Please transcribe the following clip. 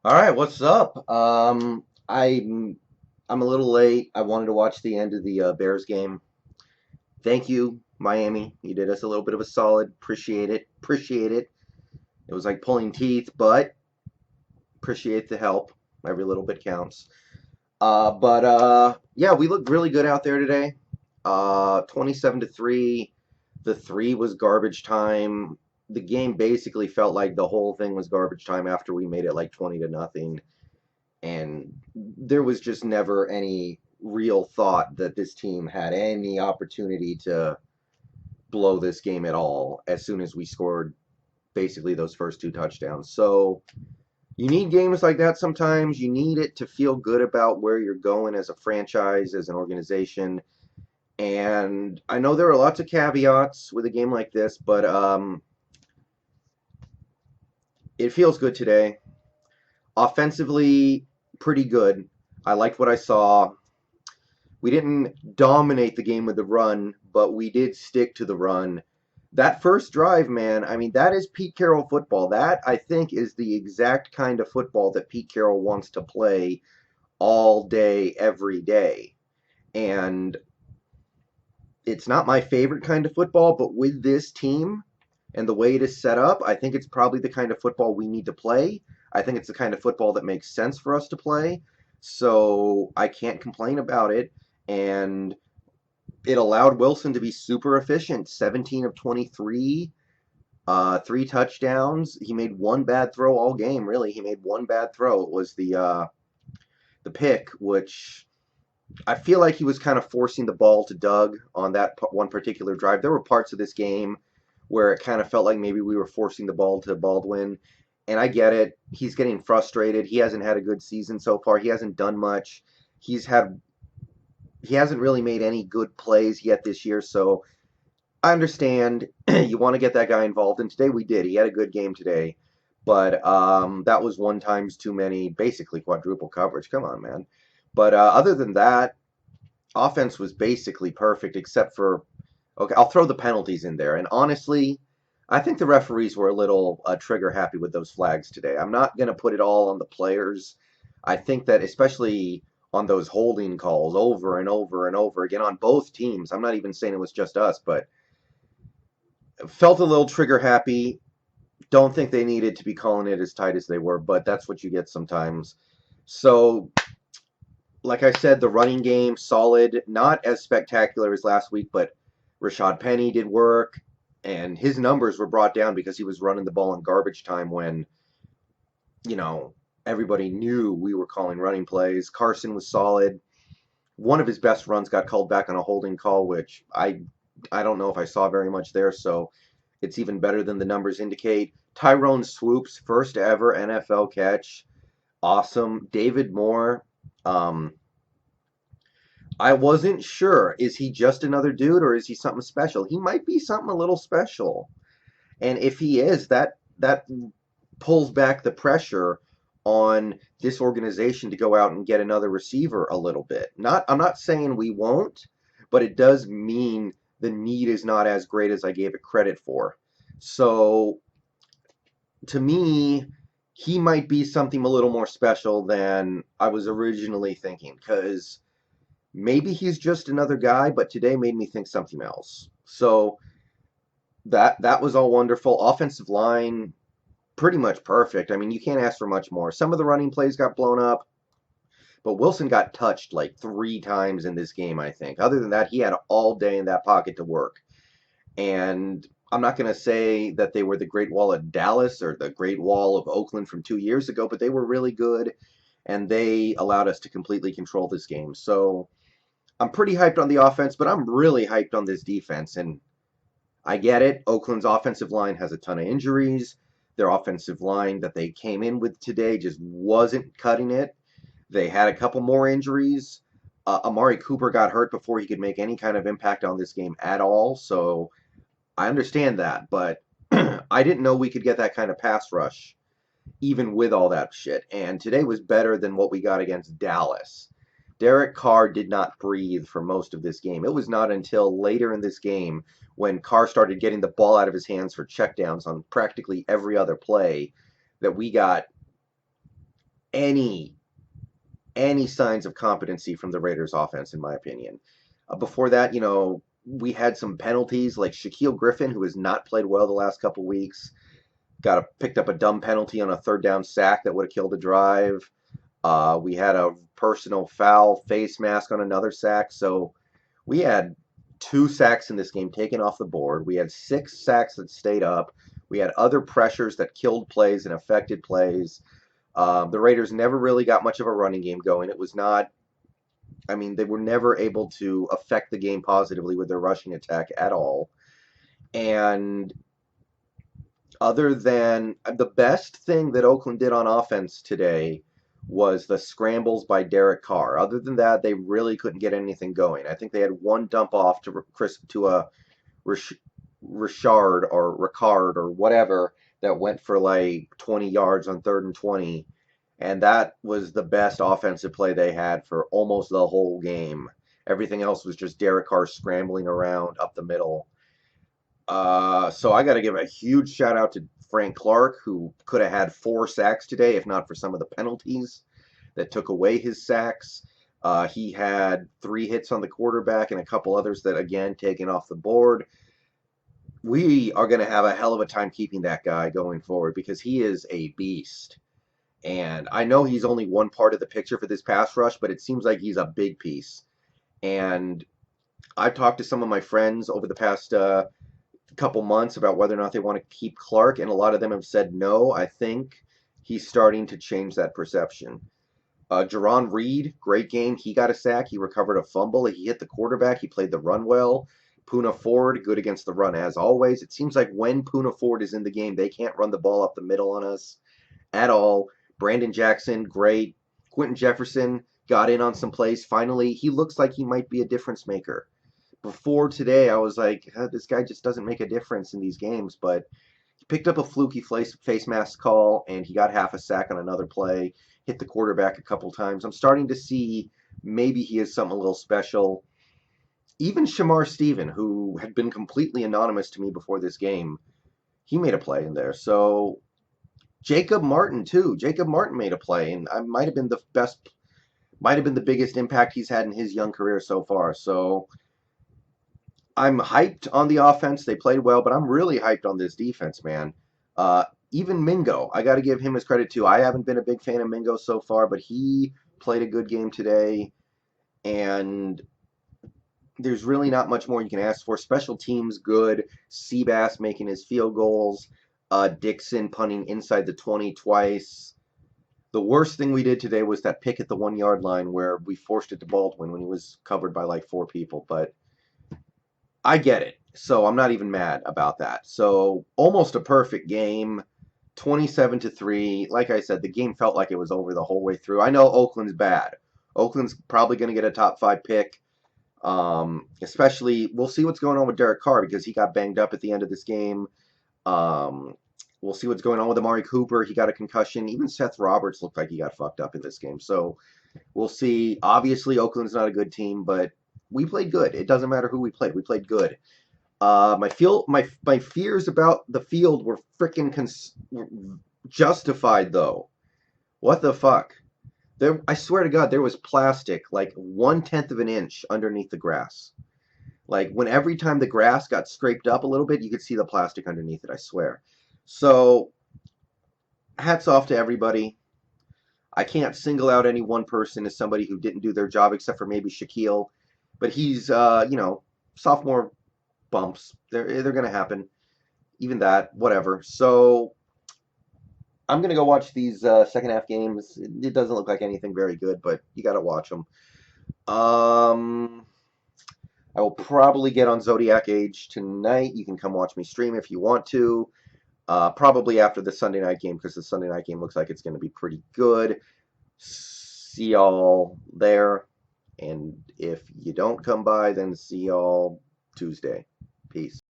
All right, what's up? I'm a little late. I wanted to watch the end of the Bears game. Thank you, Miami. You did us a little bit of a solid. Appreciate it. Appreciate it. It was like pulling teeth, but appreciate the help. Every little bit counts. But yeah, we looked really good out there today. 27-3. The three was garbage time. The game basically felt like the whole thing was garbage time after we made it like 20-0. And there was just never any real thought that this team had any opportunity to blow this game at all as soon as we scored basically those first two touchdowns. So you need games like that sometimes. You need it to feel good about where you're going as a franchise, as an organization. And I know there are lots of caveats with a game like this, but it feels good today. Offensively, pretty good. I liked what I saw. We didn't dominate the game with the run, but we did stick to the run. That first drive, man, I mean, that is Pete Carroll football. That, I think, is the exact kind of football that Pete Carroll wants to play all day, every day. And it's not my favorite kind of football, but with this team and the way it is set up, I think it's probably the kind of football we need to play. I think it's the kind of football that makes sense for us to play. So I can't complain about it. And it allowed Wilson to be super efficient. 17 of 23, three touchdowns. He made one bad throw all game. Really, he made one bad throw. It was the pick, which I feel like he was kind of forcing the ball to Doug on that one particular drive. There were parts of this game where it kind of felt like maybe we were forcing the ball to Baldwin. And I get it. He's getting frustrated. He hasn't had a good season so far. He hasn't done much. He's had he hasn't really made any good plays yet this year, so I understand you want to get that guy involved, and today we did. He had a good game today, but that was one times too many, basically quadruple coverage. Come on, man. But other than that, offense was basically perfect, except for okay, I'll throw the penalties in there. And honestly, I think the referees were a little trigger happy with those flags today. I'm not going to put it all on the players. I think that especially on those holding calls over and over and over again on both teams. I'm not even saying it was just us, but felt a little trigger happy. Don't think they needed to be calling it as tight as they were, but that's what you get sometimes. So, like I said, the running game solid, not as spectacular as last week, but Rashad Penny did work, and his numbers were brought down because he was running the ball in garbage time when you know everybody knew we were calling running plays. Carson was solid. One of his best runs got called back on a holding call, which I don't know if I saw very much there, so it's even better than the numbers indicate. Tyrone Swoop's first ever NFL catch, awesome. David Moore, um, I wasn't sure. Is he just another dude or is he something special? He might be something a little special. And if he is, that pulls back the pressure on this organization to go out and get another receiver a little bit. Not I'm not saying we won't, but it does mean the need is not as great as I gave it credit for. So to me, he might be something a little more special than I was originally thinking because maybe he's just another guy, but today made me think something else. So that was all wonderful. Offensive line pretty much perfect. I mean, you can't ask for much more. Some of the running plays got blown up, but Wilson got touched like three times in this game, I think. Other than that, he had all day in that pocket to work. And I'm not going to say that they were the Great Wall of Dallas or the Great Wall of Oakland from 2 years ago, but they were really good, and they allowed us to completely control this game. So I'm pretty hyped on the offense, but I'm really hyped on this defense. And I get it. Oakland's offensive line has a ton of injuries. Their offensive line that they came in with today just wasn't cutting it. They had a couple more injuries. Amari Cooper got hurt before he could make any kind of impact on this game at all. So I understand that, but I didn't know we could get that kind of pass rush even with all that shit. And today was better than what we got against Dallas. Derek Carr did not breathe for most of this game. It was not until later in this game when Carr started getting the ball out of his hands for checkdowns on practically every other play that we got any any signs of competency from the Raiders offense, in my opinion. Before that, we had some penalties like Shaquille Griffin, who has not played well the last couple weeks, picked up a dumb penalty on a third down sack that would have killed a drive. We had a personal foul face mask on another sack. So we had 2 sacks in this game taken off the board. We had 6 sacks that stayed up. We had other pressures that killed plays and affected plays. The Raiders never really got much of a running game going. It was not, I mean, they were never able to affect the game positively with their rushing attack at all. And other than the best thing that Oakland did on offense today was the scrambles by Derek Carr. Other than that, they really couldn't get anything going. I think they had one dump off to a Richard or Ricard or whatever that went for like 20 yards on 3rd and 20. And that was the best offensive play they had for almost the whole game. Everything else was just Derek Carr scrambling around up the middle. So I got to give a huge shout out to Frank Clark, who could have had 4 sacks today if not for some of the penalties that took away his sacks. He had 3 hits on the quarterback and a couple others that, again, taken off the board. We are going to have a hell of a time keeping that guy going forward because he is a beast. And I know he's only one part of the picture for this pass rush, but it seems like he's a big piece. And I've talked to some of my friends over the past couple months about whether or not they want to keep Clark, and a lot of them have said no. I think he's starting to change that perception. Jerron Reed, great game. He got a sack. He recovered a fumble. He hit the quarterback. He played the run well. Poona Ford, good against the run as always. It seems like when Poona Ford is in the game, they can't run the ball up the middle on us at all. Brandon Jackson, great. Quentin Jefferson got in on some plays. Finally, he looks like he might be a difference maker. Before today, I was like, this guy just doesn't make a difference in these games, but he picked up a fluky face mask call, and he got half a sack on another play, hit the quarterback a couple times. I'm starting to see maybe he is something a little special. Even Shamar Stephen, who had been completely anonymous to me before this game, he made a play in there. So Jacob Martin, too. Jacob Martin made a play, and I might have been the biggest impact he's had in his young career so far. So I'm hyped on the offense. They played well, but I'm really hyped on this defense, man. Even Mingo, I got to give him his credit, too. I haven't been a big fan of Mingo so far, but he played a good game today, and there's really not much more you can ask for. Special teams, good. Seabass making his field goals. Dixon punting inside the 20 twice. The worst thing we did today was that pick at the 1-yard line where we forced it to Baldwin when he was covered by like 4 people. But I get it. So I'm not even mad about that. So almost a perfect game. 27-3. Like I said, the game felt like it was over the whole way through. I know Oakland's bad. Oakland's probably going to get a top 5 pick. Especially, we'll see what's going on with Derek Carr because he got banged up at the end of this game. We'll see what's going on with Amari Cooper. He got a concussion. Even Seth Roberts looked like he got fucked up in this game. So we'll see. Obviously, Oakland's not a good team, but we played good. It doesn't matter who we played. We played good. My fears about the field were freaking justified, though. What the fuck? I swear to God, there was plastic like 1/10 of an inch underneath the grass. Like when every time the grass got scraped up a little bit, you could see the plastic underneath it, I swear. So hats off to everybody. I can't single out any one person as somebody who didn't do their job except for maybe Shaquille. But he's, sophomore bumps. They're going to happen. Even that, whatever. So I'm going to go watch these second half games. It doesn't look like anything very good, but you got to watch them. I will probably get on Zodiac Age tonight. You can come watch me stream if you want to. Probably after the Sunday night game because the Sunday night game looks like it's going to be pretty good. See y'all there. And if you don't come by, then see y'all Tuesday. Peace.